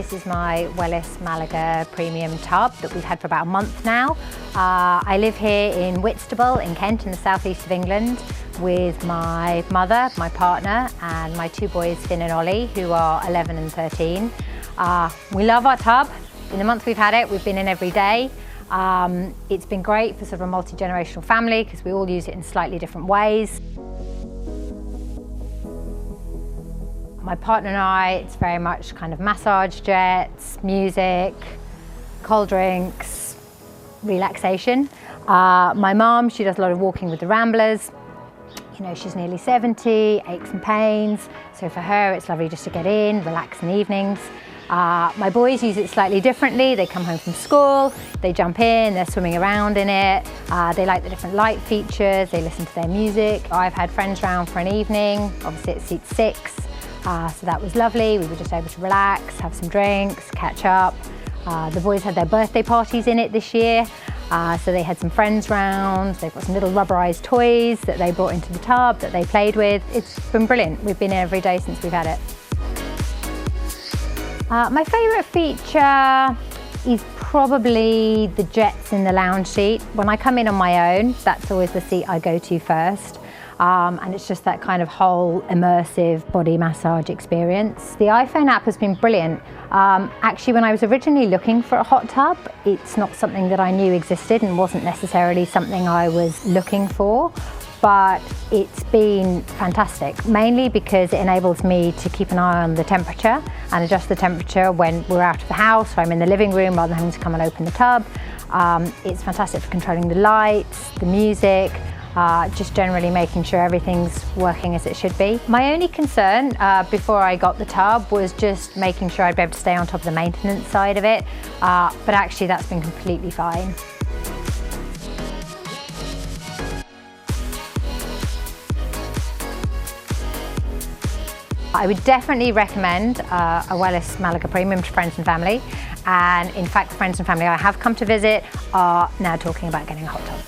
This is my Wellis Malaga Premium tub that we've had for about a month now. I live here in Whitstable in Kent in the southeast of England with my mother, my partner and my two boys Finn and Ollie, who are 11 and 13. We love our tub. In the month we've had it, we've been in every day. It's been great for sort of a multi-generational family because we all use it in slightly different ways. My partner and I, it's very much kind of massage jets, music, cold drinks, relaxation. My mum, she does a lot of walking with the Ramblers. You know, she's nearly 70, aches and pains. So for her, it's lovely just to get in, relax in the evenings. My boys use it slightly differently. They come home from school, they jump in, they're swimming around in it. They like the different light features, they listen to their music. I've had friends round for an evening, obviously it seats 6. So that was lovely. We were just able to relax, have some drinks, catch up. The boys had their birthday parties in it this year. So they had some friends round. They've got some little rubberized toys that they brought into the tub that they played with. It's been brilliant. We've been in every day since we've had it. My favourite feature is probably the jets in the lounge seat. When I come in on my own, that's always the seat I go to first. And it's just that kind of whole immersive body massage experience. The iPhone app has been brilliant. Actually, when I was originally looking for a hot tub, it's not something that I knew existed and wasn't necessarily something I was looking for, but it's been fantastic, mainly because it enables me to keep an eye on the temperature and adjust the temperature when we're out of the house, or I'm in the living room rather than having to come and open the tub. It's fantastic for controlling the lights, the music, just generally making sure everything's working as it should be. My only concern before I got the tub was just making sure I'd be able to stay on top of the maintenance side of it, but actually that's been completely fine. I would definitely recommend a Wellis Malaga Premium to friends and family, and in fact the friends and family I have come to visit are now talking about getting a hot tub.